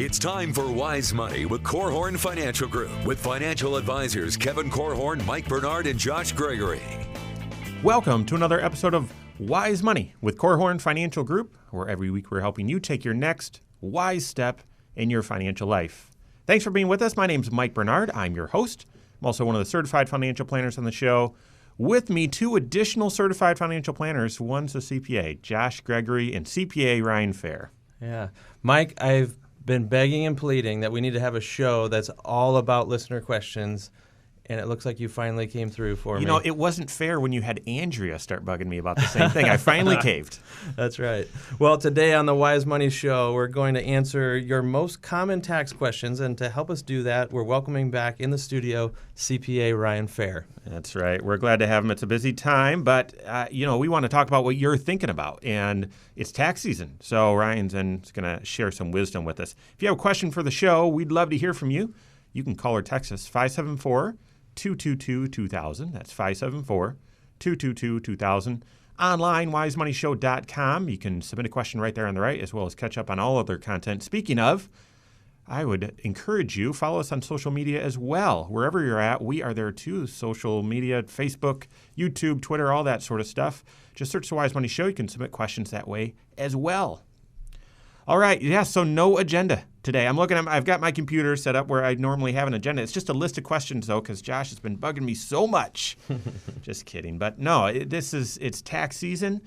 It's time for Wise Money with Korhorn Financial Group with financial advisors Kevin Korhorn, Mike Bernard, and Josh Gregory. Welcome to another episode of Wise Money with Korhorn Financial Group, where every week we're helping you take your next wise step in your financial life. Thanks for being with us. My name's Mike Bernard. I'm your host. I'm also one of the certified financial planners on the show. With me, two additional certified financial planners. One's a CPA, Josh Gregory, and CPA Ryan Fair. Yeah. Mike, I've been begging and pleading that we need to have a show that's all about listener questions, and it looks like you finally came through for me. You know, it wasn't fair when you had Andrea start bugging me about the same thing. I finally caved. That's right. Well, today on the Wise Money Show, we're going to answer your most common tax questions, and to help us do that, we're welcoming back in the studio CPA Ryan Fair. That's right. We're glad to have him. It's a busy time, but, we want to talk about what you're thinking about, and it's tax season. So Ryan's going to share some wisdom with us. If you have a question for the show, we'd love to hear from you. You can call or text us 574-222-2000. That's 574-222-2000. Online, wisemoneyshow.com. You can submit a question right there on the right, as well as catch up on all other content. Speaking of, I would encourage you, follow us on social media as well. Wherever you're at, we are there too. Social media, Facebook, YouTube, Twitter, all that sort of stuff. Just search the Wise Money Show. You can submit questions that way as well. All right. Yeah, so no agenda today. I've got my computer set up where I normally have an agenda. It's just a list of questions, though, because Josh has been bugging me so much. Just kidding. But no, it's tax season.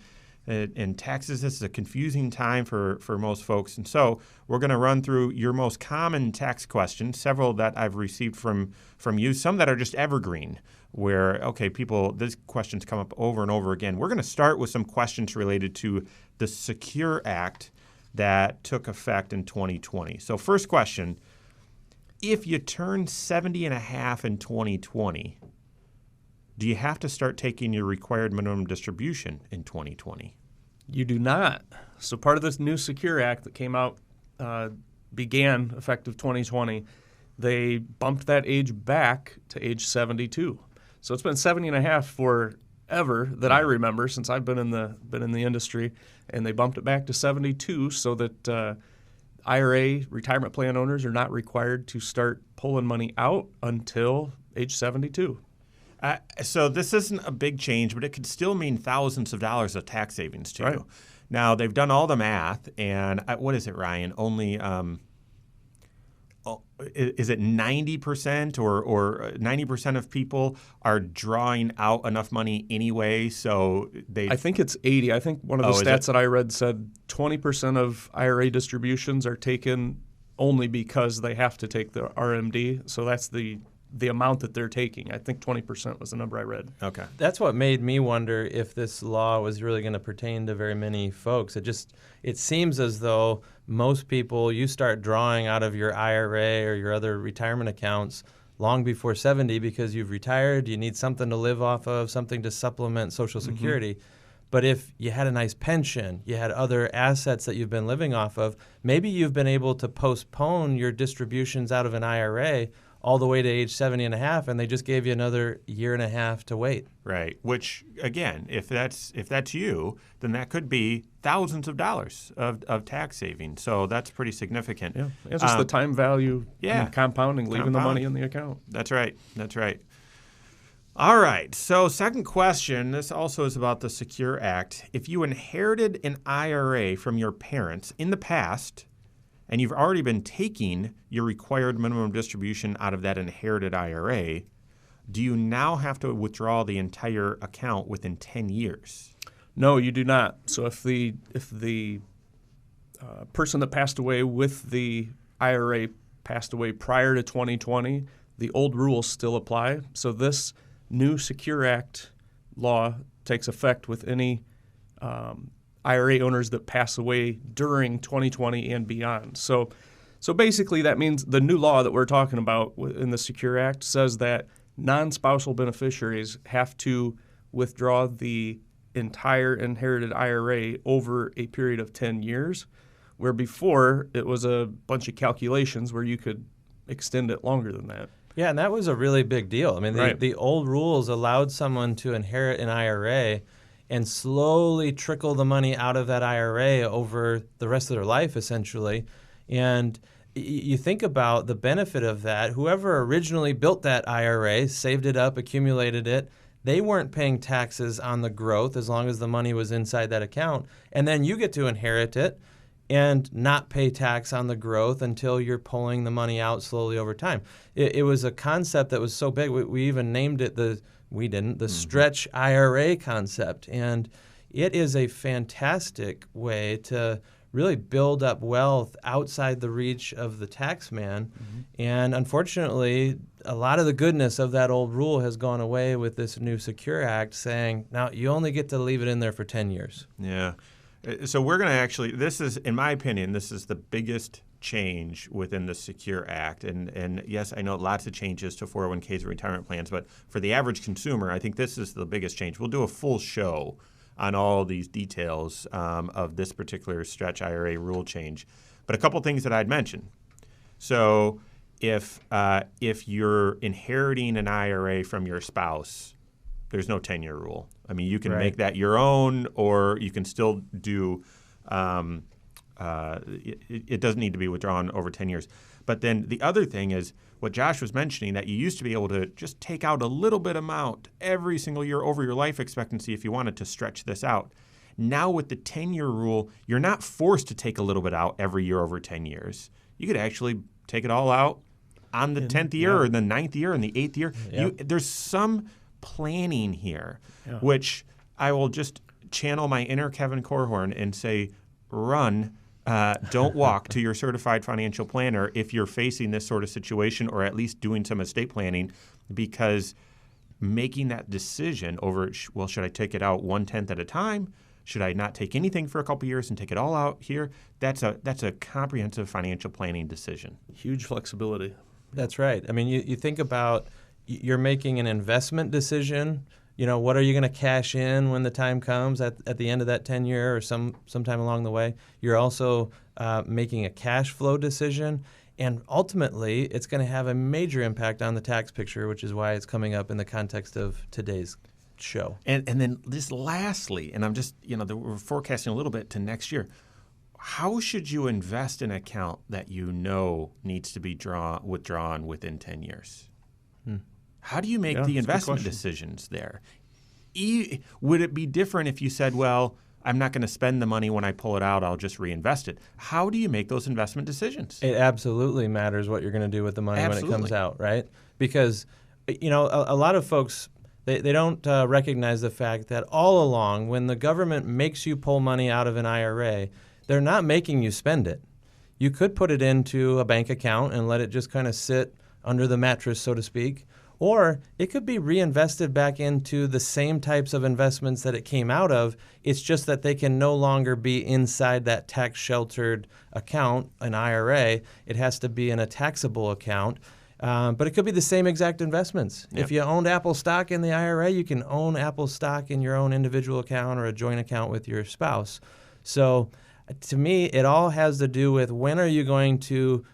And taxes, this is a confusing time for most folks. And so we're going to run through your most common tax questions, several that I've received from you, some that are just evergreen, where, these questions come up over and over again. We're going to start with some questions related to the Secure Act that took effect in 2020. So first question, if you turn 70 and a half in 2020, do you have to start taking your required minimum distribution in 2020? You do not. So part of this new Secure Act that came out began effective 2020. They bumped that age back to age 72. So it's been 70 and a half forever that I remember since I've been in the industry, and they bumped it back to 72 so that IRA retirement plan owners are not required to start pulling money out until age 72. So this isn't a big change, but it could still mean thousands of dollars of tax savings to you. Right. Now, they've done all the math, and what is it, Ryan? Only, is it 90% or 90% of people are drawing out enough money anyway? So I think it's 80. I think one of the stats that I read said 20% of IRA distributions are taken only because they have to take the RMD. So that's the amount that they're taking. I think 20% was the number I read. Okay. That's what made me wonder if this law was really going to pertain to very many folks. It seems as though most people, you start drawing out of your IRA or your other retirement accounts long before 70 because you've retired, you need something to live off of, something to supplement Social Security. Mm-hmm. But if you had a nice pension, you had other assets that you've been living off of, maybe you've been able to postpone your distributions out of an IRA all the way to age 70 and a half, and they just gave you another year and a half to wait. Right, which, again, if that's you, then that could be thousands of dollars of tax savings. So that's pretty significant. Yeah, it's just the time value and compounding, leaving the money in the account. That's right. All right, so second question, this also is about the Secure Act. If you inherited an IRA from your parents in the past, and you've already been taking your required minimum distribution out of that inherited IRA, do you now have to withdraw the entire account within 10 years? No, you do not. So if the person that passed away with the IRA passed away prior to 2020, the old rules still apply. So this new Secure Act law takes effect with any IRA owners that pass away during 2020 and beyond. So basically that means the new law that we're talking about in the Secure Act says that non-spousal beneficiaries have to withdraw the entire inherited IRA over a period of 10 years, where before it was a bunch of calculations where you could extend it longer than that. Yeah, and that was a really big deal. I mean, the old rules allowed someone to inherit an IRA and slowly trickle the money out of that IRA over the rest of their life, essentially. And you think about the benefit of that. Whoever originally built that IRA, saved it up, accumulated it, they weren't paying taxes on the growth as long as the money was inside that account. And then you get to inherit it and not pay tax on the growth until you're pulling the money out slowly over time. It was a concept that was so big, we even named it the stretch IRA concept. And it is a fantastic way to really build up wealth outside the reach of the tax man. And unfortunately, a lot of the goodness of that old rule has gone away with this new Secure Act saying, now you only get to leave it in there for 10 years. Yeah. So we're going to actually, this is, in my opinion, this is the biggest change within the Secure Act. And yes, I know lots of changes to 401ks and retirement plans, but for the average consumer, I think this is the biggest change. We'll do a full show on all these details of this particular stretch IRA rule change. But a couple things that I'd mention. So if you're inheriting an IRA from your spouse, there's no 10-year rule. I mean, you can make that your own, or you can still do it doesn't need to be withdrawn over 10 years. But then the other thing is what Josh was mentioning, that you used to be able to just take out a little bit amount every single year over your life expectancy if you wanted to stretch this out. Now with the 10-year rule, you're not forced to take a little bit out every year over 10 years. You could actually take it all out on the 10th year or the 9th year and the 8th year. There's some planning here, which I will just channel my inner Kevin Korhorn and say, run. Don't walk to your certified financial planner if you're facing this sort of situation, or at least doing some estate planning, because making that decision over, well, should I take it out 1/10 at a time? Should I not take anything for a couple of years and take it all out here? That's a comprehensive financial planning decision. Huge flexibility. That's right. I mean, you think about, you're making an investment decision. You know, what are you going to cash in when the time comes at the end of that 10-year or sometime along the way? You're also making a cash flow decision. And ultimately, it's going to have a major impact on the tax picture, which is why it's coming up in the context of today's show. And then just lastly, and I'm just, we're forecasting a little bit to next year, how should you invest in an account that you know needs to be withdrawn within 10 years? How do you make the investment decisions there? Would it be different if you said, well, I'm not going to spend the money when I pull it out, I'll just reinvest it? How do you make those investment decisions? It absolutely matters what you're going to do with the money when it comes out, right? Because, a lot of folks, they don't recognize the fact that all along, when the government makes you pull money out of an IRA, they're not making you spend it. You could put it into a bank account and let it just kind of sit under the mattress, so to speak. Or it could be reinvested back into the same types of investments that it came out of. It's just that they can no longer be inside that tax-sheltered account, an IRA. It has to be in a taxable account. But it could be the same exact investments. Yep. If you owned Apple stock in the IRA, you can own Apple stock in your own individual account or a joint account with your spouse. So to me, it all has to do with, when are you going to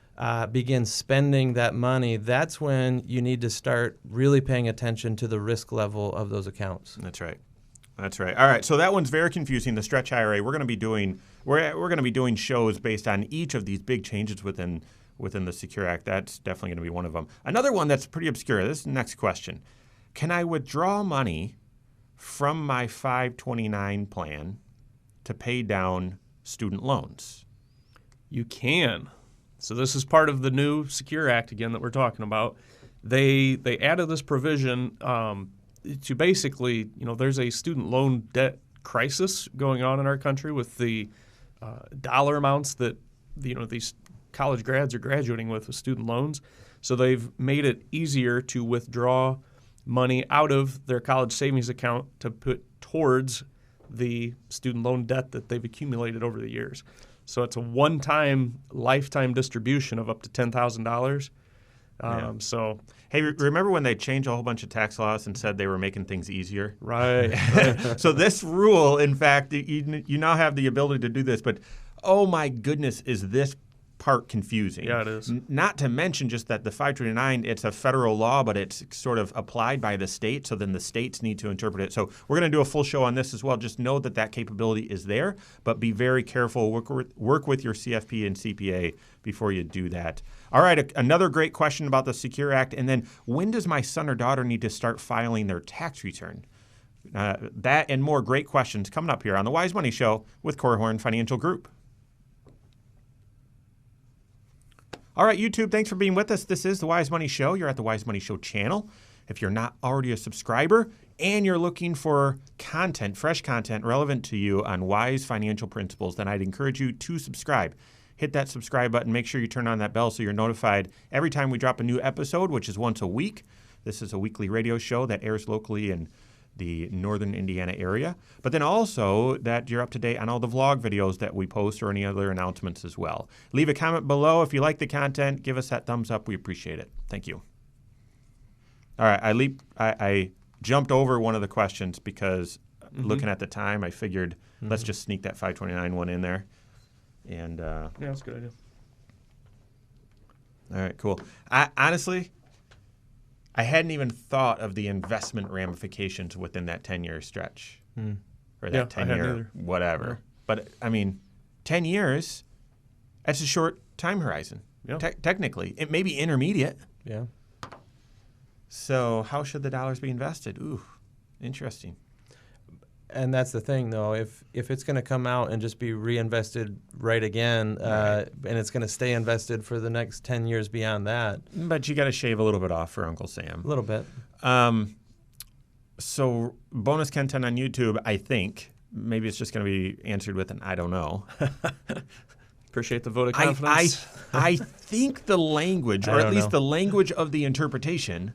begin spending that money? That's when you need to start really paying attention to the risk level of those accounts. That's right. All right. So that one's very confusing. The stretch IRA. We're going to be doing shows based on each of these big changes within the Secure Act. That's definitely going to be one of them. Another one that's pretty obscure. This is the next question. Can I withdraw money from my 529 plan to pay down student loans? You can. So this is part of the new Secure Act, again, that we're talking about. They added this provision to basically, there's a student loan debt crisis going on in our country with the dollar amounts that these college grads are graduating with student loans. So they've made it easier to withdraw money out of their college savings account to put towards the student loan debt that they've accumulated over the years. So it's a one-time, lifetime distribution of up to $10,000. So, hey, remember when they changed a whole bunch of tax laws and said they were making things easier? Right. So this rule, in fact, you now have the ability to do this. But oh my goodness, is this part confusing. Yeah, it is. Not to mention just that the 529, it's a federal law, but it's sort of applied by the state, so then the states need to interpret it. So we're going to do a full show on this as well. Just know that that capability is there, but be very careful. Work with your CFP and CPA before you do that. All right, another great question about the Secure Act, and then when does my son or daughter need to start filing their tax return? That and more great questions coming up here on the Wise Money Show with Korhorn Financial Group. All right, YouTube, thanks for being with us. This is the Wise Money Show. You're at the Wise Money Show channel. If you're not already a subscriber and you're looking for content, fresh content relevant to you on wise financial principles, then I'd encourage you to subscribe. Hit that subscribe button. Make sure you turn on that bell so you're notified every time we drop a new episode, which is once a week. This is a weekly radio show that airs locally in the northern Indiana area, but then also that you're up to date on all the vlog videos that we post or any other announcements as well. Leave a comment below if you like the content. Give us that thumbs up. We appreciate it. Thank you. All right, I jumped over one of the questions because looking at the time, I figured let's just sneak that 529 one in there. And Yeah, that's a good idea. All right, cool. Honestly, I hadn't even thought of the investment ramifications within that 10-year stretch. Or that 10-year whatever. Yeah. But, I mean, 10 years, that's a short time horizon, technically. It may be intermediate. Yeah. So how should the dollars be invested? Ooh, interesting. And that's the thing, though. If it's going to come out and just be reinvested right again, and it's going to stay invested for the next 10 years beyond that. But you got to shave a little bit off for Uncle Sam. A little bit. So bonus content on YouTube, I think. Maybe it's just going to be answered with an I don't know. Appreciate the vote of confidence. I think the language, or at least the language of the interpretation,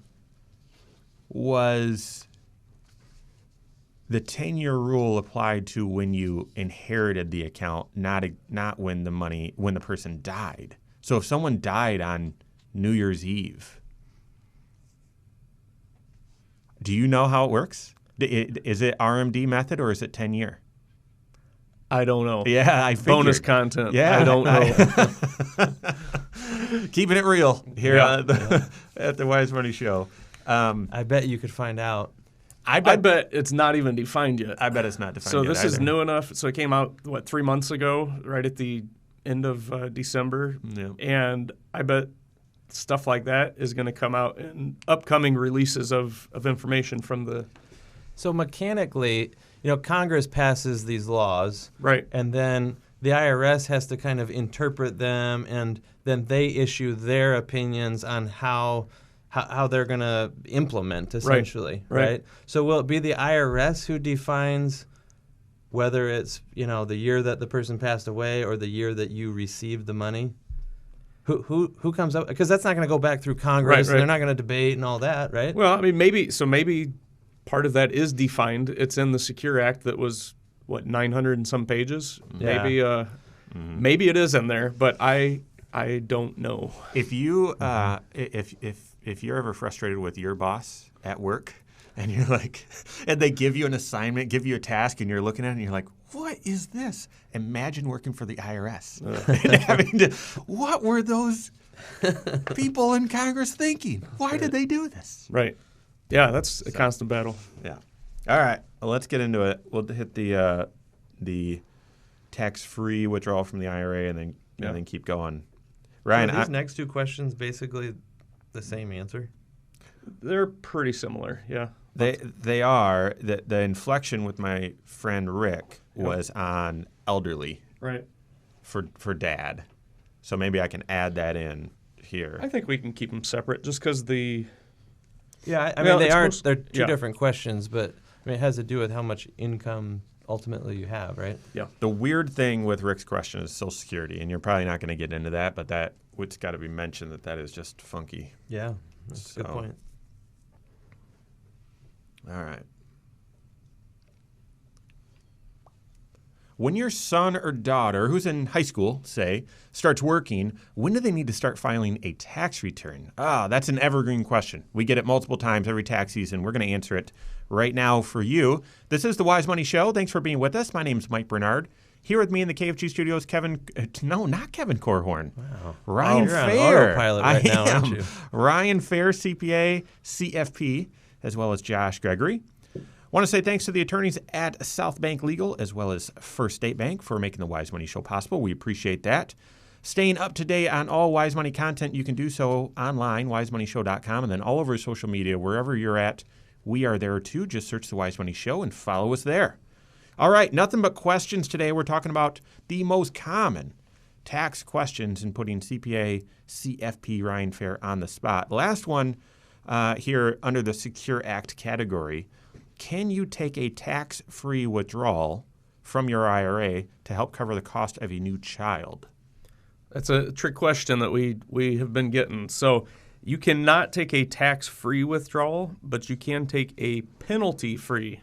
was the 10-year rule applied to when you inherited the account, not when the person died. So if someone died on New Year's Eve, do you know how it works? Is it RMD method or is it 10-year? I don't know. Yeah, I figured. Bonus content. Yeah, I don't know. Keeping it real here at the Wise Money Show. I bet you could find out. I bet it's not even defined yet. I bet it's not defined so yet. So this is either. new enough. So it came out, 3 months ago, right at the end of December. Yeah. And I bet stuff like that is going to come out in upcoming releases of information from the... So mechanically, Congress passes these laws. Right. And then the IRS has to kind of interpret them, and then they issue their opinions on how they're going to implement, essentially, right? So will it be the IRS who defines whether it's, the year that the person passed away or the year that you received the money? Who comes up? Because that's not going to go back through Congress, and they're not going to debate and all that, right? Well, I mean, maybe part of that is defined. It's in the Secure Act that was, 900 and some pages? Yeah. Maybe it is in there, but I don't know. If you if you're ever frustrated with your boss at work and you're like, and they give you an assignment, give you a task, and you're looking at it and you're like, what is this? Imagine working for the IRS and having to, what were those people in Congress thinking? Why did they do this? Right. Yeah, that's a constant battle. Yeah. All right. Well, let's get into it. We'll hit the tax-free withdrawal from the IRA and then keep going. Ryan, so are these next two questions basically the same answer? They're pretty similar, yeah. They are. The inflection with my friend Rick was on elderly, right? For dad. So maybe I can add that in here. I think we can keep them separate just because the... Yeah, I mean, they're two different questions, but I mean, it has to do with how much income ultimately you have, right? Yeah. The weird thing with Rick's question is Social Security, and you're probably not going to get into that, but it's got to be mentioned that is just funky. Yeah, that's a good point. All right. When your son or daughter, who's in high school, say, starts working, when do they need to start filing a tax return? That's an evergreen question. We get it multiple times every tax season. We're going to answer it right now for you. This is the Wise Money Show. Thanks for being with us. My name is Mike Bernard, Here with me in the KFG studios, not Kevin Korhorn. Wow. Ryan You're on Fair. autopilot right now, aren't you? Ryan Fair, CPA, CFP, as well as Josh Gregory. Want to say thanks to the attorneys at South Bank Legal as well as First State Bank for making the Wise Money Show possible. We appreciate that. Staying up to date on all Wise Money content, you can do so online, wisemoneyshow.com, and then all over social media, wherever you're at, we are there too. Just search the Wise Money Show and follow us there. All right, nothing but questions today. We're talking about the most common tax questions and putting CPA, CFP, Ryan Fair on the spot. Last one here under the Secure Act category. Can you take a tax-free withdrawal from your IRA to help cover the cost of a new child? That's a trick question that we have been getting. So you cannot take a tax-free withdrawal, but you can take a penalty-free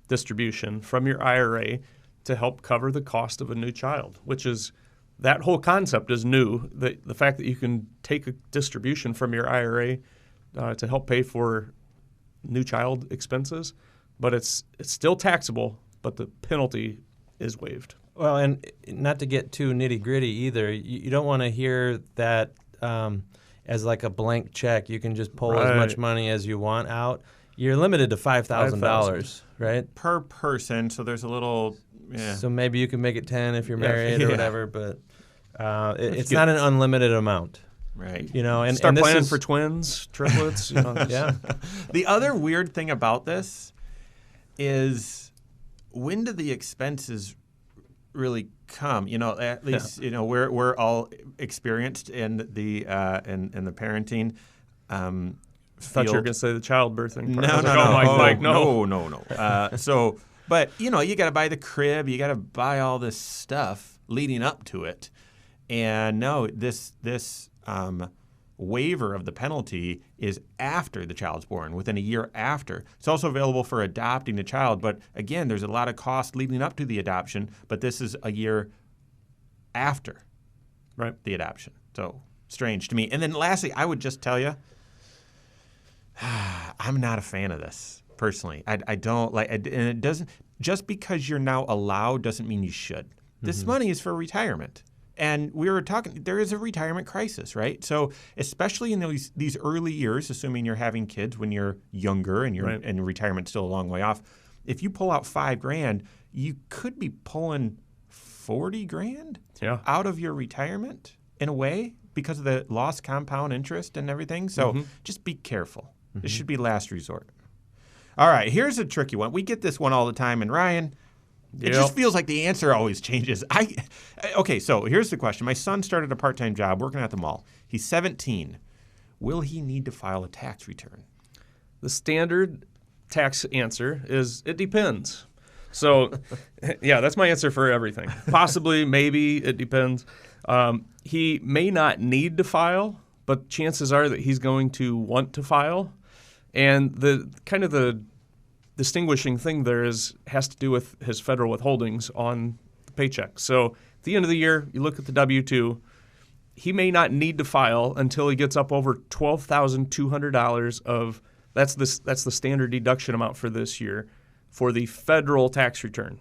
distribution from your IRA to help cover the cost of a new child, which is, that whole concept is new. The fact that you can take a distribution from your IRA to help pay for new child expenses, but it's still taxable, but the penalty is waived. Well, and not to get too nitty-gritty either, you don't want to hear that as like a blank check. You can just pull as much money as you want out. You're limited to $5,000, right? Per person, so there's a little, So maybe you can make it 10 if you're married or whatever, but it's not an unlimited amount. Right. You know, and start this planning is, for twins, triplets. Yeah. The other weird thing about this is, when do the expenses really come? You know, at least you know we're all experienced in the parenting. I thought you were going to say the childbirthing part. No. So, but you know, you got to buy the crib, you got to buy all this stuff leading up to it, and no, this waiver of the penalty is after the child's born, within a year after. It's also available for adopting a child, but again, there's a lot of cost leading up to the adoption, but this is a year after the adoption. So strange to me. And then lastly, I would just tell you, I'm not a fan of this personally. I don't like, and it doesn't, just because you're now allowed doesn't mean you should. This money is for retirement. And we were talking, there is a retirement crisis, right? So especially in these early years, assuming you're having kids when you're younger and and retirement's still a long way off, if you pull out $5,000, you could be pulling $40,000 out of your retirement in a way because of the lost compound interest and everything. So just be careful. This should be last resort. All right, here's a tricky one. We get this one all the time, and Ryan, it just feels like the answer always changes. Okay, so here's the question. My son started a part-time job working at the mall. He's 17. Will he need to file a tax return? The standard tax answer is it depends. So, yeah, that's my answer for everything. Possibly, maybe, it depends. He may not need to file, but chances are that he's going to want to file. And the distinguishing thing there has to do with his federal withholdings on the paycheck. So at the end of the year, you look at the W-2, he may not need to file until he gets up over $12,200 of that's the standard deduction amount for this year for the federal tax return.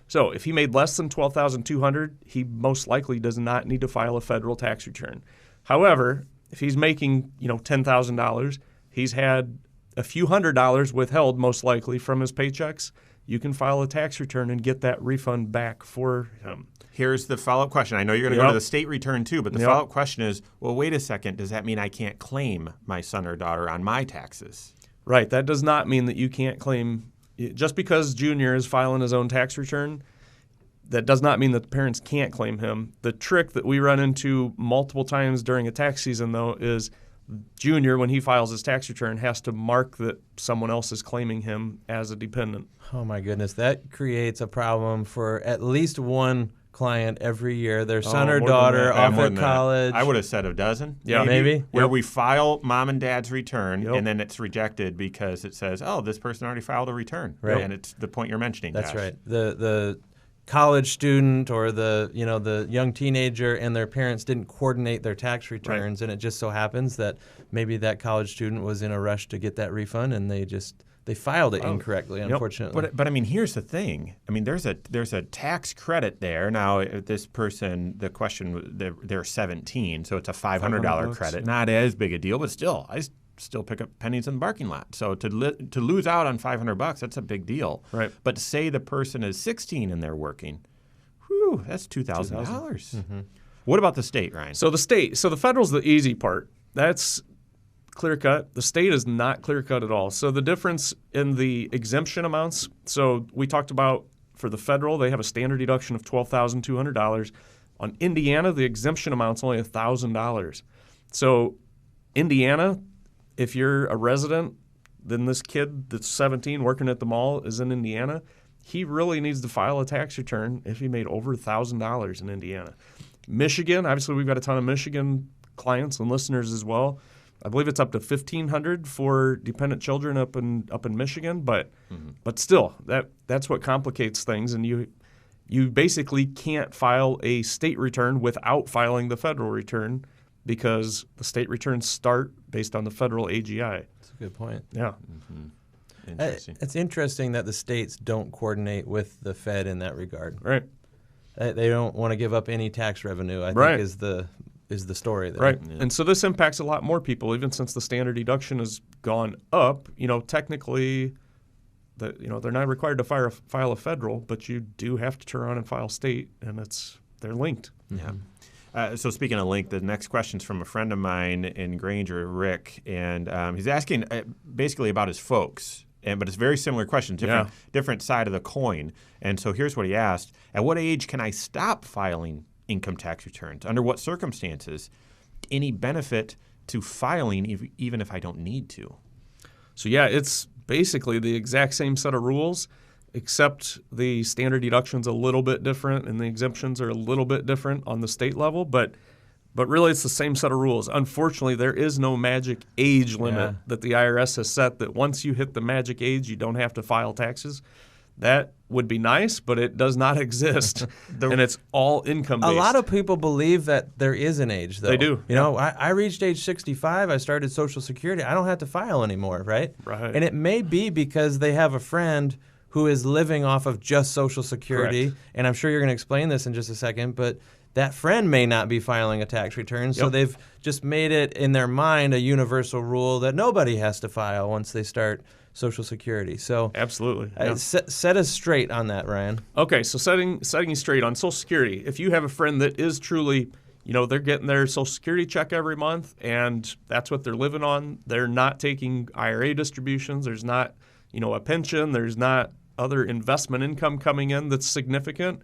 So if he made less than $12,200, he most likely does not need to file a federal tax return. However, if he's making $10,000, he's had a few $100s withheld most likely from his paychecks, you can file a tax return and get that refund back for him. Here's the follow-up question. I know you're going to go to the state return too, but the follow-up question is, well, wait a second. Does that mean I can't claim my son or daughter on my taxes? Right. That does not mean that you can't claim. Just because Junior is filing his own tax return, that does not mean that the parents can't claim him. The trick that we run into multiple times during a tax season, though, is Junior, when he files his tax return, has to mark that someone else is claiming him as a dependent. Oh, my goodness. That creates a problem for at least one client every year. Their son or daughter off at college. I would have said a dozen. Yeah, maybe. Where we file mom and dad's return, and then it's rejected because it says, oh, this person already filed a return. Right. And it's the point you're mentioning, That's Josh. right. The college student or the young teenager and their parents didn't coordinate their tax returns, and it just so happens that maybe that college student was in a rush to get that refund, and they just they filed it incorrectly, unfortunately. But I mean, here's the thing. I mean, there's a tax credit there. Now, this person, the question, they're 17, so it's a $500 credit. Not as big a deal, but still, I still pick up pennies in the parking lot. So to lose out on $500, that's a big deal. Right. But say the person is 16 and they're working, whew, that's $2,000. Mm-hmm. What about the state, Ryan? So the federal's the easy part. That's clear cut. The state is not clear cut at all. So the difference in the exemption amounts, so we talked about for the federal, they have a standard deduction of $12,200. On Indiana, the exemption amount's only $1,000. So Indiana, if you're a resident, then this kid that's 17 working at the mall is in Indiana, he really needs to file a tax return if he made over $1,000 in Indiana. Michigan, obviously we've got a ton of Michigan clients and listeners as well. I believe it's up to $1,500 for dependent children up in Michigan, but still, that's what complicates things, and you basically can't file a state return without filing the federal return because the state returns start based on the federal AGI. That's a good point. Yeah. Mm-hmm. Interesting. It's interesting that the states don't coordinate with the Fed in that regard. Right. They don't want to give up any tax revenue, I think, is the story there. Right. Yeah. And so this impacts a lot more people, even since the standard deduction has gone up. Technically, they're not required to file a federal, but you do have to turn around and file state, and they're linked. Yeah. So speaking of link, the next question's from a friend of mine in Granger, Rick, and he's asking basically about his folks. But it's a very similar question, different side of the coin. And so here's what he asked. At what age can I stop filing income tax returns? Under what circumstances? Any benefit to filing even if I don't need to? So yeah, it's basically the exact same set of rules, except the standard deduction's a little bit different and the exemptions are a little bit different on the state level, but really it's the same set of rules. Unfortunately, there is no magic age limit that the IRS has set that once you hit the magic age, you don't have to file taxes. That would be nice, but it does not exist, and it's all income-based. A lot of people believe that there is an age, though. They do. I reached age 65. I started Social Security. I don't have to file anymore, right? Right. And it may be because they have a friend who is living off of just Social Security, Correct. And I'm sure you're going to explain this in just a second, but that friend may not be filing a tax return, so they've just made it in their mind a universal rule that nobody has to file once they start Social Security. So absolutely. Set us straight on that, Ryan. Okay, so setting you straight on Social Security. If you have a friend that is truly, they're getting their Social Security check every month and that's what they're living on, they're not taking IRA distributions, there's not, a pension, there's not other investment income coming in that's significant,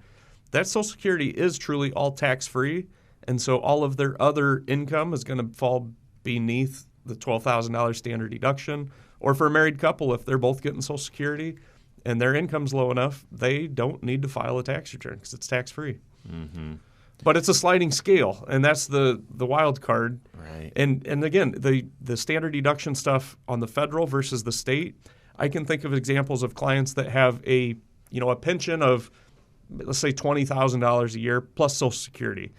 that Social Security is truly all tax-free, and so all of their other income is going to fall beneath the $12,000 standard deduction. Or for a married couple, if they're both getting Social Security and their income's low enough, they don't need to file a tax return because it's tax-free. Mm-hmm. But it's a sliding scale, and that's the wild card. Right. And again, the standard deduction stuff on the federal versus the state, I can think of examples of clients that have a pension of, let's say, $20,000 a year plus Social Security.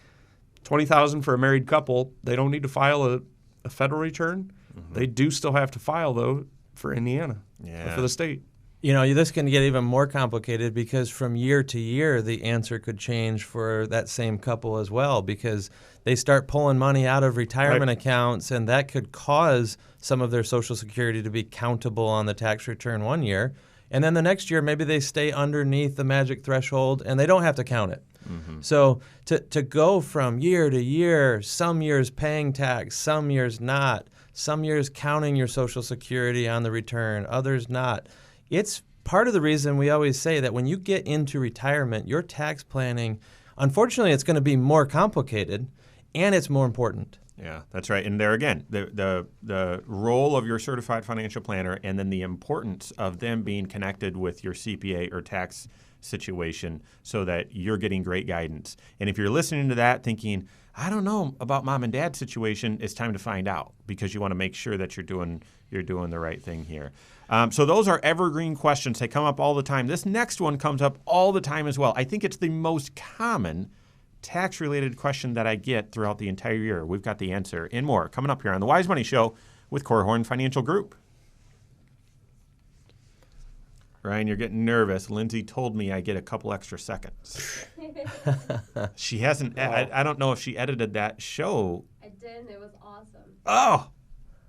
$20,000 for a married couple, they don't need to file a federal return. Mm-hmm. They do still have to file, though, for Indiana, or for the state. This can get even more complicated because from year to year, the answer could change for that same couple as well because they start pulling money out of retirement accounts, and that could cause some of their Social Security to be countable on the tax return one year. And then the next year, maybe they stay underneath the magic threshold, and they don't have to count it. Mm-hmm. So to go from year to year, some years paying tax, some years not, some years counting your Social Security on the return, others not. It's part of the reason we always say that when you get into retirement, your tax planning, unfortunately, it's going to be more complicated and it's more important. Yeah, that's right. And there again, the role of your certified financial planner and then the importance of them being connected with your CPA or tax situation so that you're getting great guidance. And if you're listening to that thinking, I don't know about mom and dad's situation, it's time to find out because you want to make sure that you're doing the right thing here. So those are evergreen questions. They come up all the time. This next one comes up all the time as well. I think it's the most common tax-related question that I get throughout the entire year. We've got the answer and more coming up here on the Wise Money Show with Korhorn Financial Group. Ryan, you're getting nervous. Lindsay told me I get a couple extra seconds. She hasn't. I don't know if she edited that show. I did, and it was awesome. Oh,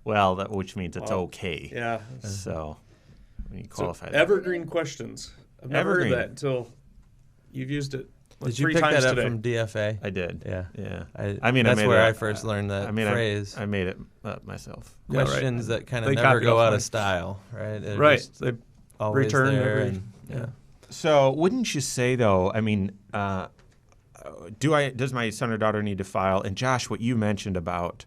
well, which means it's okay. Yeah. So, when you qualify that. Evergreen questions. I've never heard that until you've used it. Did you 3 pick times that up today. from DFA? I did. Yeah. Yeah. I mean, that's where I first learned that phrase. I made it up myself. Questions that kind of They never copy go off out mine. of style, right? They're Right. just They always return there every. and, Yeah. So, wouldn't you say though? I mean, does my son or daughter need to file? And Josh, what you mentioned about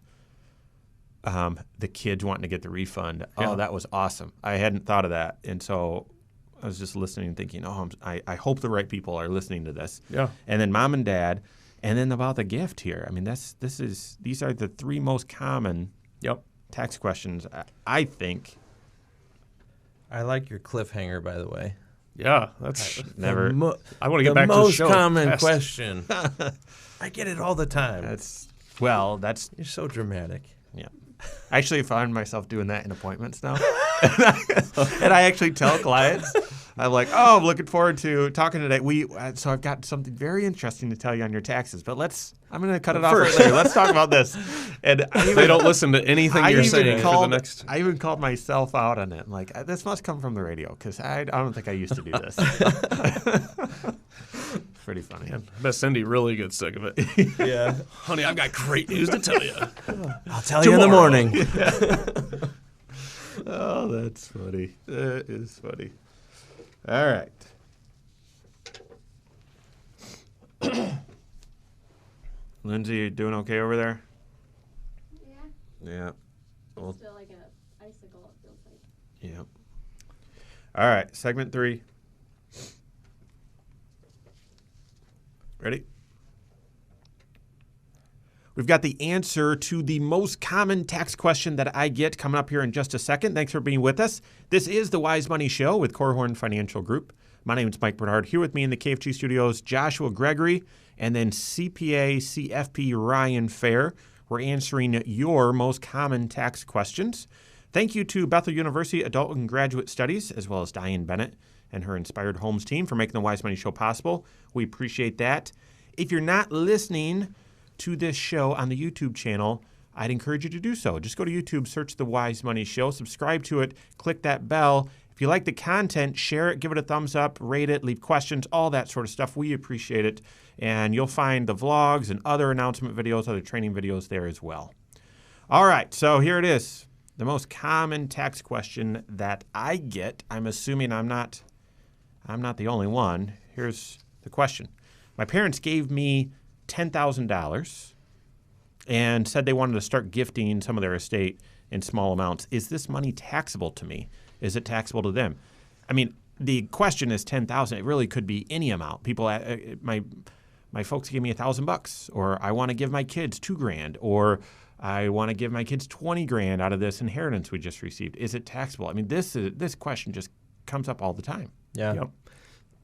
the kids wanting to get the refund. Yeah. Oh, that was awesome. I hadn't thought of that, and so I was just listening and thinking, I hope the right people are listening to this. Yeah. And then mom and dad, and then about the gift here. I mean, these are the 3 most common tax questions, I think. I like your cliffhanger, by the way. Yeah, that's Never. I want to get back to the most show. common fast. question. I get it all the time. That's You're so dramatic. yeah. I actually find myself doing that in appointments now. And I actually tell clients, I'm like, oh, I'm looking forward to talking today. So I've got something very interesting to tell you on your taxes, but I'm going to cut it off right there. Let's talk about this. And They don't listen to anything you're saying for the next. I even called myself out on it. I'm like, this must come from the radio because I don't think I used to do this. Pretty funny. I bet Cindy really gets sick of it. Yeah. Honey, I've got great news to tell you. I'll tell you in the morning. Oh, that's funny. That is funny. All right. Lindsay, you doing okay over there? Yeah. Yeah. Well, Still like an icicle, it feels like. yeah. All right. Segment 3. Ready? We've got the answer to the most common tax question that I get coming up here in just a second. Thanks for being with us. This is the Wise Money Show with Korhorn Financial Group. My name is Mike Bernard. Here with me in the KFG studios, Joshua Gregory, and then CPA CFP Ryan Fair. We're answering your most common tax questions. Thank you to Bethel University Adult and Graduate Studies, as well as Diane Bennett and her Inspired Homes team for making the Wise Money Show possible. We appreciate that. If you're not listening to this show on the YouTube channel, I'd encourage you to do so. Just go to YouTube, search the Wise Money Show, subscribe to it, click that bell. If you like the content, share it, give it a thumbs up, rate it, leave questions, all that sort of stuff. We appreciate it. And you'll find the vlogs and other announcement videos, other training videos there as well. All right, so here it is. The most common tax question that I get. I'm assuming I'm not the only one. Here's the question. My parents gave me $10,000 and said they wanted to start gifting some of their estate in small amounts. Is this money taxable to me? Is it taxable to them? I mean, the question is $10,000. It really could be any amount. People, my folks gave me $1,000, or I want to give my kids $2,000, or I want to give my kids $20,000 out of this inheritance we just received. Is it taxable? I mean, this question just comes up all the time. Yeah. Yep.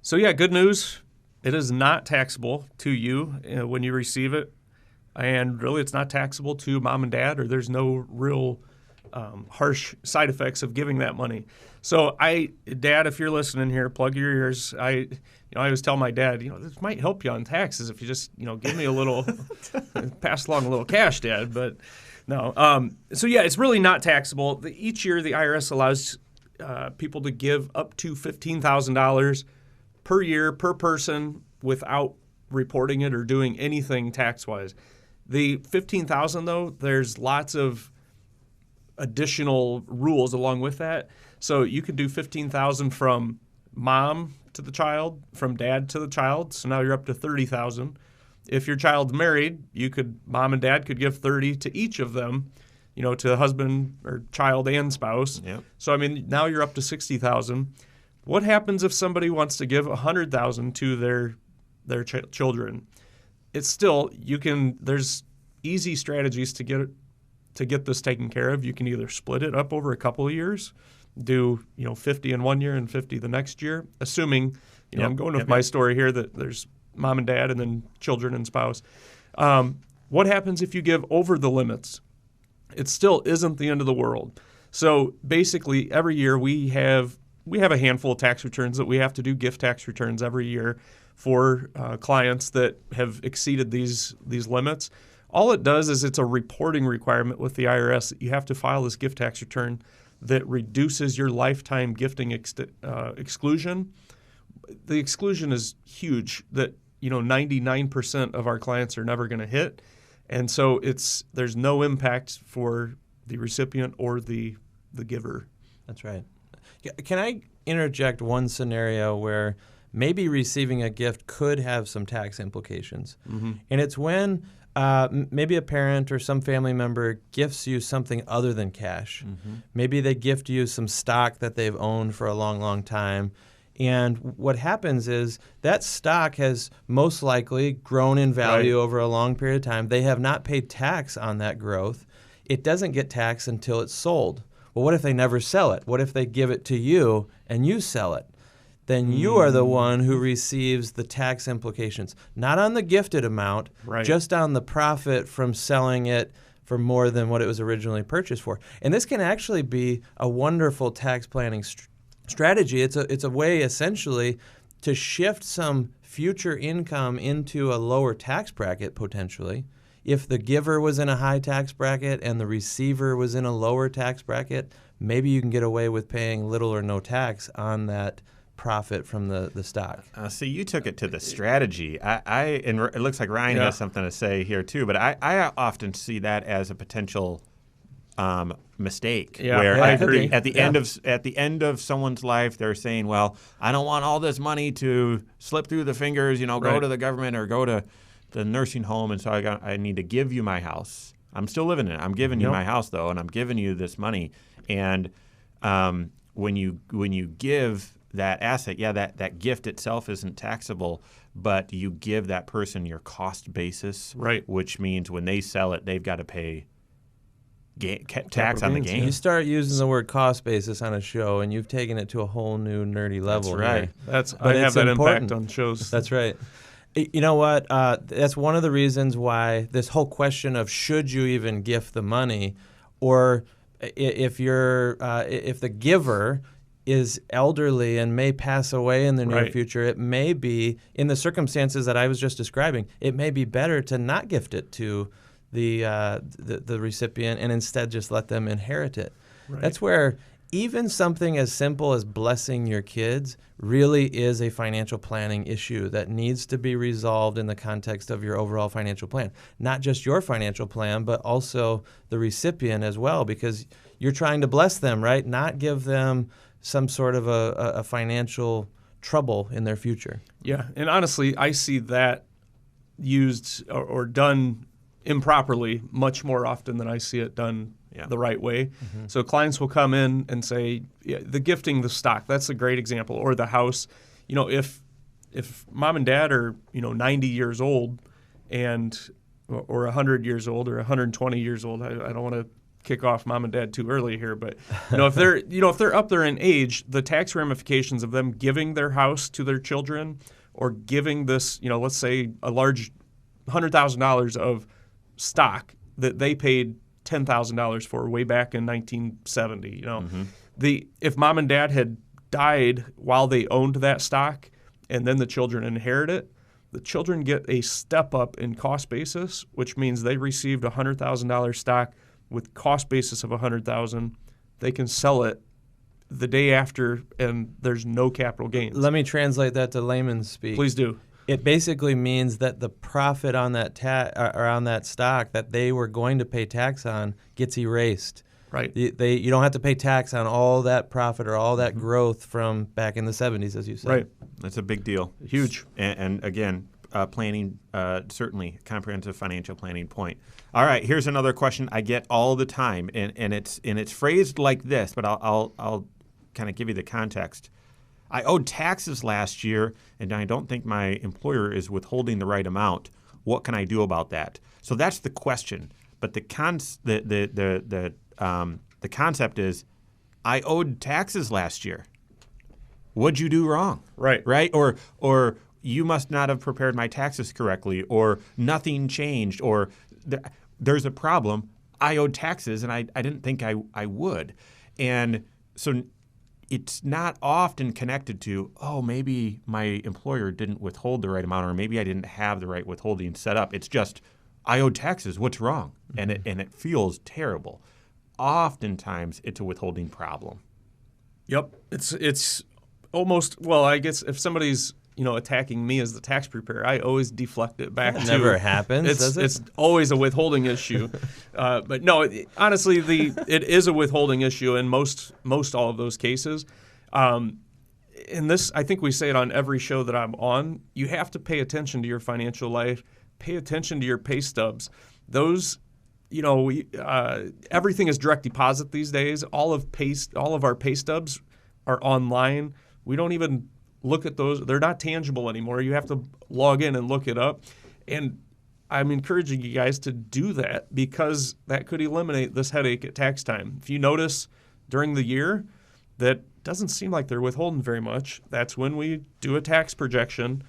So yeah, good news. It is not taxable to you when you receive it, and really, it's not taxable to mom and dad, or there's no real harsh side effects of giving that money. So, Dad, if you're listening here, plug your ears. I always tell my dad, this might help you on taxes if you just, give me a little, pass along a little cash, Dad. But no. So yeah, it's really not taxable. Each year, the IRS allows people to give up to $15,000 per year per person without reporting it or doing anything tax-wise. The $15,000 though, there's lots of additional rules along with that. So you could do $15,000 from mom to the child, from dad to the child. So now you're up to $30,000. If your child's married, mom and dad could give $30,000 to each of them, to the husband or child and spouse. Yep. So now you're up to $60,000. What happens if somebody wants to give $100,000 to their children? It's still there's easy strategies to get this taken care of. You can either split it up over a couple of years, do 50 in 1 year and 50 the next year, assuming I'm going with my story here that there's mom and dad and then children and spouse. What happens if you give over the limits? It still isn't the end of the world. So basically, every year we have we have a handful of tax returns that we have to do, gift tax returns every year for clients that have exceeded these limits. All it does is it's a reporting requirement with the IRS that you have to file this gift tax return that reduces your lifetime gifting exclusion. The exclusion is huge that 99% of our clients are never going to hit, and so there's no impact for the recipient or the giver. That's right. Can I interject one scenario where maybe receiving a gift could have some tax implications? Mm-hmm. And it's when maybe a parent or some family member gifts you something other than cash. Mm-hmm. Maybe they gift you some stock that they've owned for a long, long time. And what happens is that stock has most likely grown in value over a long period of time. They have not paid tax on that growth. It doesn't get taxed until it's sold. Well, what if they never sell it? What if they give it to you and you sell it? Then you are the one who receives the tax implications, not on the gifted amount, just on the profit from selling it for more than what it was originally purchased for. And this can actually be a wonderful tax planning strategy. It's a way essentially to shift some future income into a lower tax bracket potentially. If the giver was in a high tax bracket and the receiver was in a lower tax bracket, maybe you can get away with paying little or no tax on that profit from the stock. So you took it to the strategy. And it looks like Ryan has something to say here too, but I often see that as a potential mistake. Where I agree. At the end of someone's life, they're saying, "Well, I don't want all this money to slip through the fingers. Go to the government or go to the nursing home, and so I need to give you my house. I'm still living in it. I'm giving you my house though, and I'm giving you this money. And when you give that asset, that gift itself isn't taxable, but you give that person your cost basis, which means when they sell it, they've got to pay tax on the gain. You start using the word cost basis on a show, and you've taken it to a whole new nerdy level. That's right. I have that impact on shows. That's right. You know what? That's one of the reasons why this whole question of should you even gift the money, or if the giver is elderly and may pass away in the near future, it may be, in the circumstances that I was just describing, it may be better to not gift it to the recipient and instead just let them inherit it. That's where even something as simple as blessing your kids really is a financial planning issue that needs to be resolved in the context of your overall financial plan. Not just your financial plan, but also the recipient as well, because you're trying to bless them, right? Not give them some sort of a financial trouble in their future. Yeah, and honestly, I see that used or done improperly much more often than I see it done the right way. Mm-hmm. So clients will come in and say, the gifting the stock, that's a great example, or the house. If mom and dad are 90 years old or 100 years old or 120 years old, I don't want to kick off mom and dad too early here, but if they're up there in age, the tax ramifications of them giving their house to their children or giving this, let's say a large $100,000 of stock that they paid $10,000 for way back in 1970. If mom and dad had died while they owned that stock and then the children inherit it, the children get a step up in cost basis, which means they received a $100,000 stock with cost basis of $100,000. They can sell it the day after, and there's no capital gains. Let me translate that to layman's speak. Please do. It basically means that the profit on that or on that stock that they were going to pay tax on gets erased. Right. You don't have to pay tax on all that profit or all that growth from back in the 70s, as you said. Right. That's a big deal. Huge. And again, planning, certainly comprehensive financial planning point. All right, here's another question I get all the time, and it's phrased like this, but I'll kind of give you the context. I owed taxes last year, and I don't think my employer is withholding the right amount. What can I do about that? So that's the question. But the concept is, I owed taxes last year. What'd you do wrong? Right. Or you must not have prepared my taxes correctly, or nothing changed, or there's a problem. I owed taxes, and I didn't think I would. And so it's not often connected to, oh, maybe my employer didn't withhold the right amount, or maybe I didn't have the right withholding set up. It's just, I owe taxes. What's wrong? And it feels terrible. Oftentimes, it's a withholding problem. Yep. It's almost, well, I guess if somebody's attacking me as the tax preparer, I always deflect it back That to never happens, does it? It's always a withholding issue. But no, honestly, it is a withholding issue in most all of those cases. In this, I think we say it on every show that I'm on. You have to pay attention to your financial life. Pay attention to your pay stubs. Those, everything is direct deposit these days. All of our pay stubs are online. We don't even look at those. They're not tangible anymore. You have to log in and look it up. And I'm encouraging you guys to do that because that could eliminate this headache at tax time. If you notice during the year that doesn't seem like they're withholding very much, that's when we do a tax projection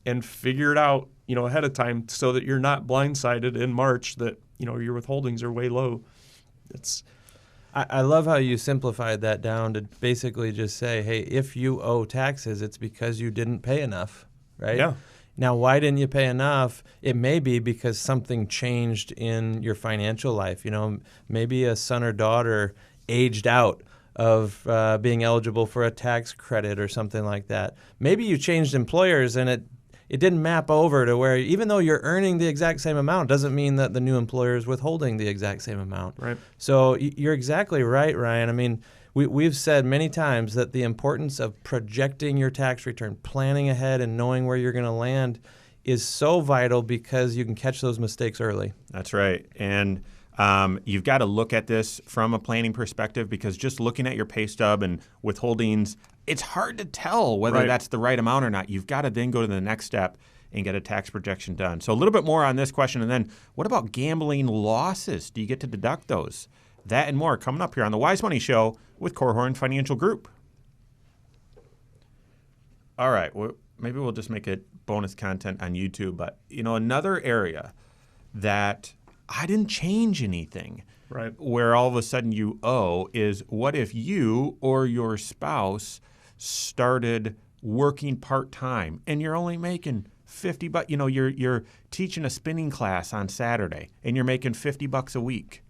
and figure it out, ahead of time so that you're not blindsided in March that, your withholdings are way low. I love how you simplified that down to basically just say, hey, if you owe taxes, it's because you didn't pay enough, right? Yeah. Now, why didn't you pay enough? It may be because something changed in your financial life. Maybe a son or daughter aged out of being eligible for a tax credit or something like that. Maybe you changed employers and it didn't map over to where, even though you're earning the exact same amount, doesn't mean that the new employer is withholding the exact same amount. Right. So you're exactly right, Ryan. I mean, we've said many times that the importance of projecting your tax return, planning ahead and knowing where you're going to land is so vital because you can catch those mistakes early. That's right. And you've got to look at this from a planning perspective because just looking at your pay stub and withholdings, it's hard to tell whether that's the right amount or not. You've got to then go to the next step and get a tax projection done. So a little bit more on this question. And then what about gambling losses? Do you get to deduct those? That and more coming up here on the Wise Money Show with Korhorn Financial Group. All right. Well, maybe we'll just make it bonus content on YouTube. But, another area that I didn't change anything, Right. where all of a sudden you owe is what if you or your spouse started working part-time and you're only making $50, you're teaching a spinning class on Saturday and you're making $50 a week.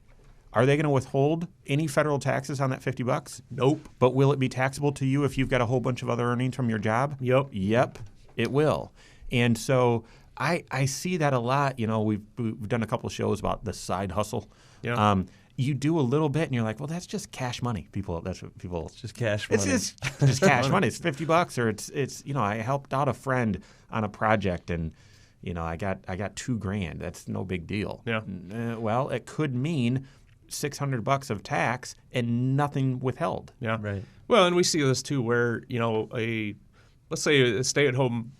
Are they going to withhold any federal taxes on that $50? Nope. But will it be taxable to you if you've got a whole bunch of other earnings from your job? Yep. It will. And so I see that a lot. We've done a couple of shows about the side hustle. Yeah. You do a little bit, and you're like, well, that's just cash money. That's what people. It's just cash money. It's just cash money. It's $50, or it's I helped out a friend on a project, and I got $2,000. That's no big deal. Yeah. Well, it could mean $600 of tax and nothing withheld. Yeah. Right. Well, and we see this too, where let's say a stay-at-home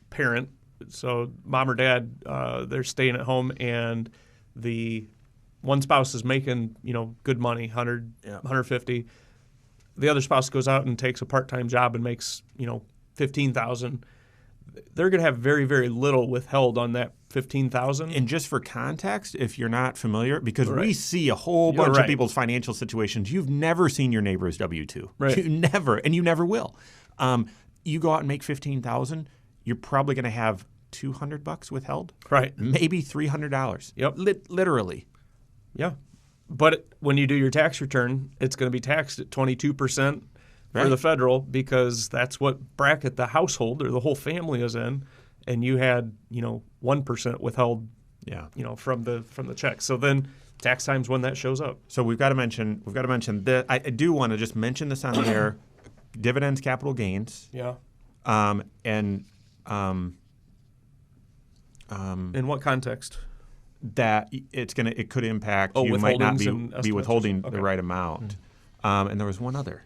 parent, so mom or dad, they're staying at home, and the one spouse is making, good money, 100, 150. The other spouse goes out and takes a part-time job and makes, $15,000. They're going to have very, very little withheld on that $15,000. And just for context, if you're not familiar, because Right. we see a whole bunch of right. people's financial situations, you've never seen your neighbor's W-2. Right. You never, and you never will. You go out and make $15,000, you're probably going to have $200 withheld. Right. Maybe $300. Yep. Literally. Yeah. But when you do your tax return, it's going to be taxed at 22% for Right. the federal because that's what bracket the household or the whole family is in. And you had, 1% withheld, Yeah. from the check. So then tax time's when that shows up. So we've got to mention that. I do want to just mention this on the air. Dividends, capital gains. Yeah. And In what context? that it could impact. Oh, You might not withholdings and be estimates. withholding Okay. the right amount. And there was one other.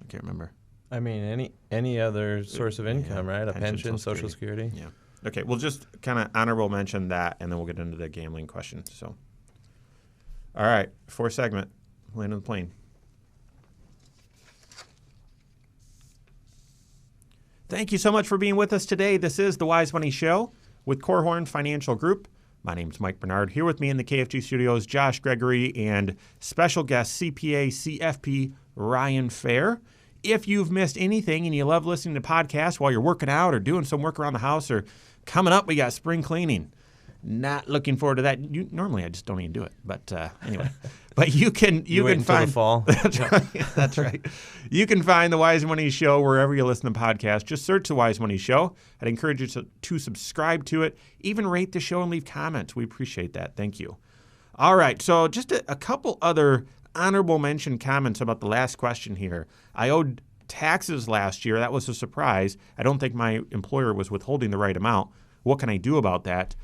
I can't remember. I mean, any other source of income, right? A pension, Social Social Security. Yeah. Okay, we'll just kind of honorable mention that, and then we'll get into the gambling question. So, all right, fourth segment, land on the plane. Thank you so much for being with us today. This is the Wise Money Show with Korhorn Financial Group. My name's Mike Bernard. Here with me in the KFG studios, Josh Gregory and special guest CPA CFP Ryan Fair. If you've missed anything and you love listening to podcasts while you're working out or doing some work around the house or coming up, we got spring cleaning. Not looking forward to that. Normally, I just don't even do it. But anyway, but you can find the fall. That's right. That's right. You can find the Wise Money Show wherever you listen to podcasts. Just search the Wise Money Show. I'd encourage you to subscribe to it. Even rate the show and leave comments. We appreciate that. Thank you. All right. So just a couple other honorable mention comments about the last question here. I owed taxes last year. That was a surprise. I don't think my employer was withholding the right amount. What can I do about that?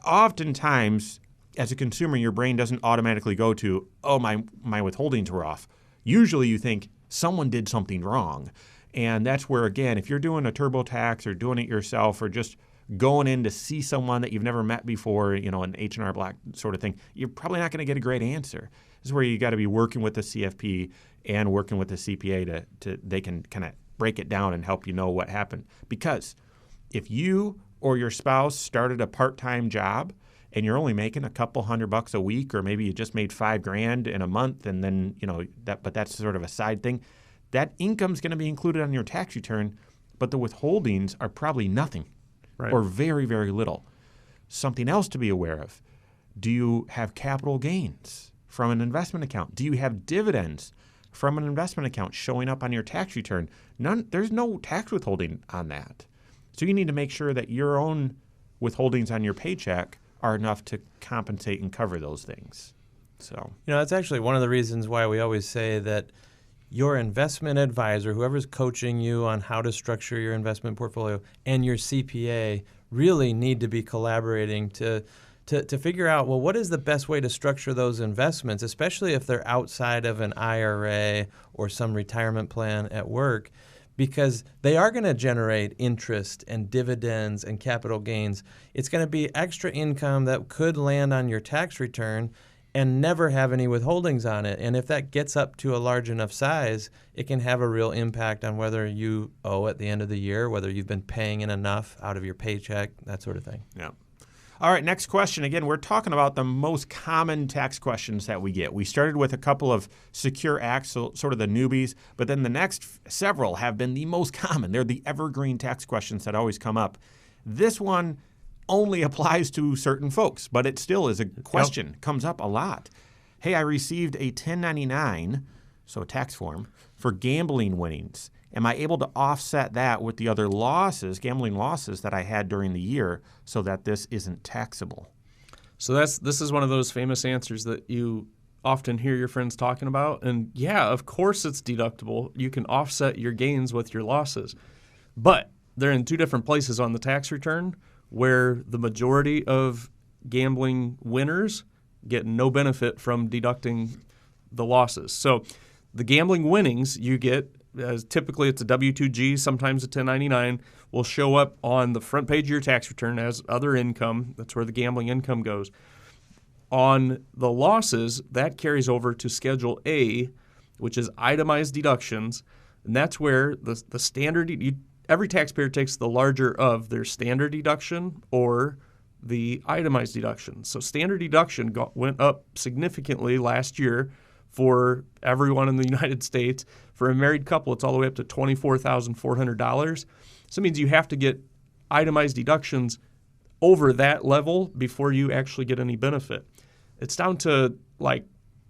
Oftentimes, as a consumer, your brain doesn't automatically go to, oh, my withholdings were off. Usually you think someone did something wrong. And that's where, again, if you're doing a TurboTax or doing it yourself or just going in to see someone that you've never met before, an H&R Block sort of thing, you're probably not going to get a great answer. This is where you got to be working with the CFP and working with the CPA to they can kind of break it down and help you know what happened. Because if you or your spouse started a part-time job and you're only making a couple $100 a week, or maybe you just made $5,000 in a month, and then but that's sort of a side thing, that income's going to be included on your tax return, but the withholdings are probably nothing, Right. or very, very little. Something else to be aware of: do you have capital gains from an investment account? Do you have dividends from an investment account showing up on your tax return? There's no tax withholding on that. So you need to make sure that your own withholdings on your paycheck are enough to compensate and cover those things. So, That's actually one of the reasons why we always say that your investment advisor, whoever's coaching you on how to structure your investment portfolio, and your CPA really need to be collaborating to figure out, well, what is the best way to structure those investments, especially if they're outside of an IRA or some retirement plan at work, because they are going to generate interest and dividends and capital gains. It's going to be extra income that could land on your tax return and never have any withholdings on it. And if that gets up to a large enough size, it can have a real impact on whether you owe at the end of the year, whether you've been paying in enough out of your paycheck, that sort of thing. yeah. All right, next question. Again, we're talking about the most common tax questions that we get. We started with a couple of secure acts, so sort of the newbies, but then the next several have been the most common. They're the evergreen tax questions that always come up. This one only applies to certain folks, but it still is a question. Comes up a lot. Hey, I received a 1099, so a tax form, for gambling winnings. Am I able to offset that with the other losses, gambling losses that I had during the year, so that this isn't taxable? So this is one of those famous answers that you often hear your friends talking about. And yeah, of course it's deductible. You can offset your gains with your losses. But they're in two different places on the tax return, where the majority of gambling winners get no benefit from deducting the losses. So the gambling winnings you get, as typically it's a W-2G, sometimes a 1099, will show up on the front page of your tax return as other income. That's where the gambling income goes. On the losses, that carries over to Schedule A, which is itemized deductions, and that's where the standard, every taxpayer takes the larger of their standard deduction or the itemized deduction. So standard deduction went up significantly last year for everyone in the United States. For a married couple, it's all the way up to $24,400. So it means you have to get itemized deductions over that level before you actually get any benefit. It's down to like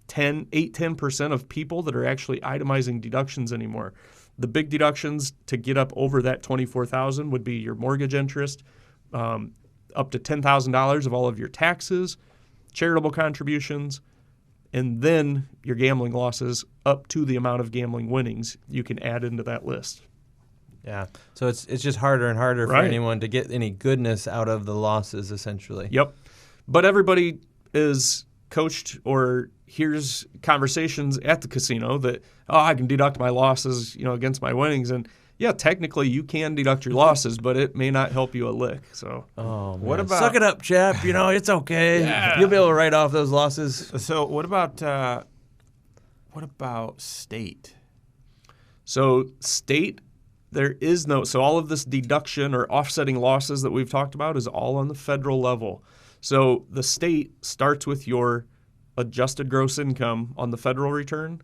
10% of people that are actually itemizing deductions anymore. The big deductions to get up over that $24,000 would be your mortgage interest, up to $10,000 of all of your taxes, charitable contributions, and then your gambling losses up to the amount of gambling winnings you can add into that list. Yeah, so it's just harder and harder for anyone to get any goodness out of the losses, essentially. Yep. But everybody is coached or hears conversations at the casino that, I can deduct my losses, against my winnings. And yeah, technically you can deduct your losses, but it may not help you a lick. So, what about suck it up, chap? It's okay. Yeah. You'll be able to write off those losses. So what about state? So state, there is no. So all of this deduction or offsetting losses that we've talked about is all on the federal level. So the state starts with your adjusted gross income on the federal return.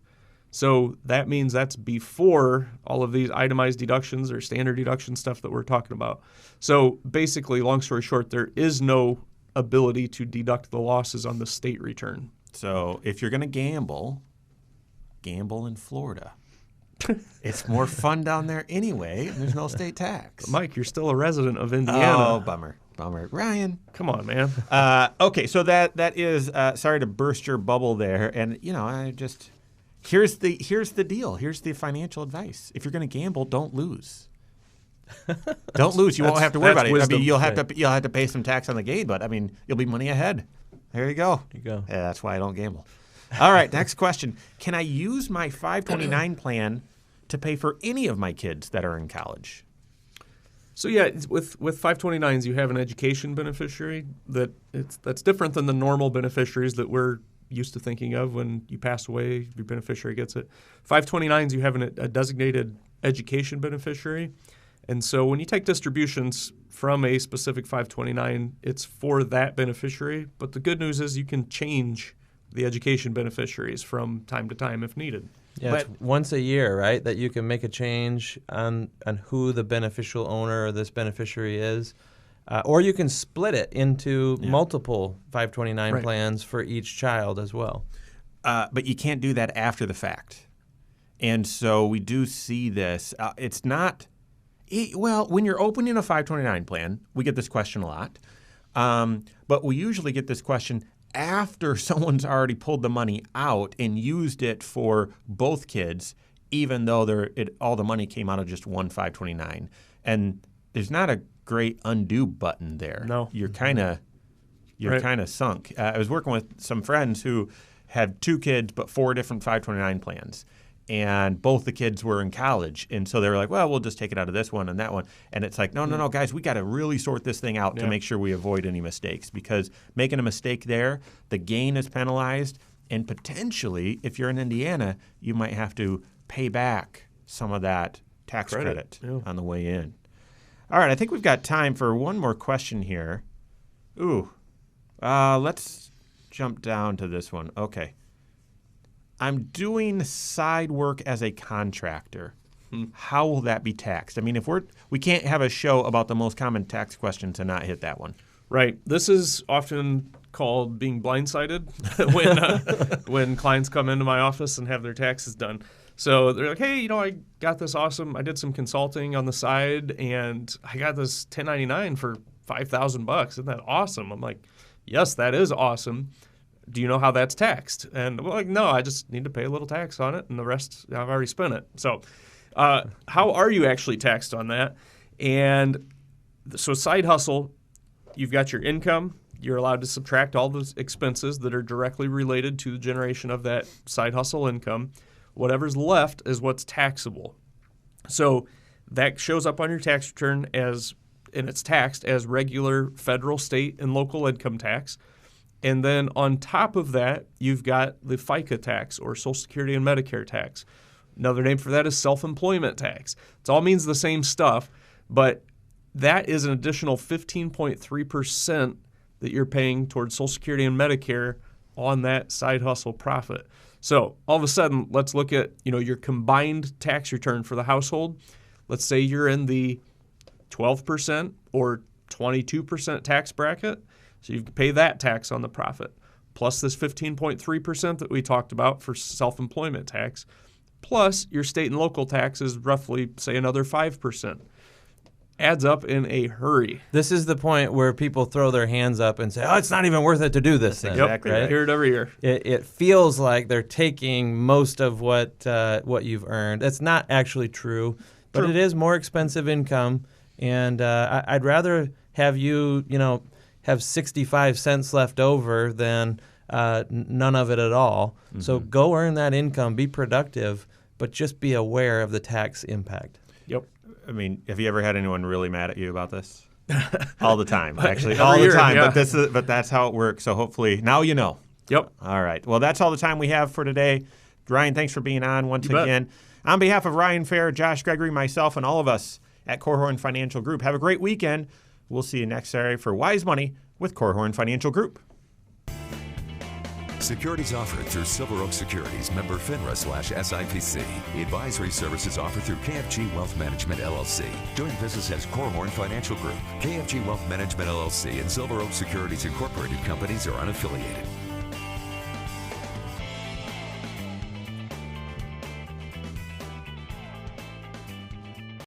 So that means that's before all of these itemized deductions or standard deduction stuff that we're talking about. So basically, long story short, there is no ability to deduct the losses on the state return. So if you're going to gamble in Florida. It's more fun down there anyway, and there's no state tax. Mike, you're still a resident of Indiana. Oh, bummer. Ryan. Come on, man. Okay, so that is, sorry to burst your bubble there. And, I just, here's the deal. Here's the financial advice. If you're going to gamble, don't lose. Don't lose. You won't have to worry about it. Wisdom. I mean, you'll have to pay some tax on the gain, but, I mean, you'll be money ahead. There you go. Yeah, that's why I don't gamble. All right, next question. Can I use my 529 plan to pay for any of my kids that are in college? So yeah, with 529s, you have an education beneficiary that's different than the normal beneficiaries that we're used to thinking of. When you pass away, your beneficiary gets it. 529s, you have a designated education beneficiary. And so when you take distributions from a specific 529, it's for that beneficiary. But the good news is you can change the education beneficiaries from time to time if needed. Yeah, it's once a year, right, that you can make a change on who the beneficial owner of this beneficiary is. Or you can split it into multiple 529 plans for each child as well. But you can't do that after the fact. And so we do see this. It's not well, when you're opening a 529 plan, we get this question a lot. But we usually get this question after someone's already pulled the money out and used it for both kids, even though all the money came out of just one 529. And there's not a great undo button there. No. You're kind of sunk. I was working with some friends who had 2 kids but 4 different 529 plans. And both the kids were in college. And so they were like, well, we'll just take it out of this one and that one. And it's like, no, guys, we got to really sort this thing out to make sure we avoid any mistakes. Because making a mistake there, the gain is penalized. And potentially, if you're in Indiana, you might have to pay back some of that tax credit on the way in. All right, I think we've got time for one more question here. Let's jump down to this one. Okay. I'm doing side work as a contractor. How will that be taxed? I mean, if we can't have a show about the most common tax questions and not hit that one. Right. This is often called being blindsided when clients come into my office and have their taxes done. So they're like, hey, I got this awesome. I did some consulting on the side, and I got this 1099 for $5,000. Isn't that awesome? I'm like, yes, that is awesome. Do you know how that's taxed? And we're like, no, I just need to pay a little tax on it, and the rest, I've already spent it. So how are you actually taxed on that? And so side hustle, you've got your income. You're allowed to subtract all those expenses that are directly related to the generation of that side hustle income. Whatever's left is what's taxable. So that shows up on your tax return and it's taxed as regular federal, state, and local income tax. And then on top of that, you've got the FICA tax, or Social Security and Medicare tax. Another name for that is self-employment tax. It all means the same stuff, but that is an additional 15.3% that you're paying towards Social Security and Medicare on that side hustle profit. So all of a sudden, let's look at your combined tax return for the household. Let's say you're in the 12% or 22% tax bracket. So you pay that tax on the profit, plus this 15.3% that we talked about for self-employment tax, plus your state and local taxes, roughly, say, another 5%. Adds up in a hurry. This is the point where people throw their hands up and say, oh, it's not even worth it to do this thing. Exactly. Right? I hear it every year. It feels like they're taking most of what you've earned. That's not actually true, but it is more expensive income, and I'd rather have you, have 65 cents left over than none of it at all. Mm-hmm. So go earn that income, be productive, but just be aware of the tax impact. Yep. I mean, have you ever had anyone really mad at you about this? All the time, actually. Every all the year, time. yeah. But that's how it works. So hopefully now you know. Yep. All right. Well, that's all the time we have for today. Ryan, thanks for being on once again. On behalf of Ryan Fair, Josh Gregory, myself, and all of us at Korhorn Financial Group, have a great weekend. We'll see you next Saturday for Wise Money with Korhorn Financial Group. Securities offered through Silver Oak Securities, member FINRA/SIPC. Advisory services offered through KFG Wealth Management LLC. Doing business as Korhorn Financial Group. KFG Wealth Management LLC and Silver Oak Securities Incorporated companies are unaffiliated.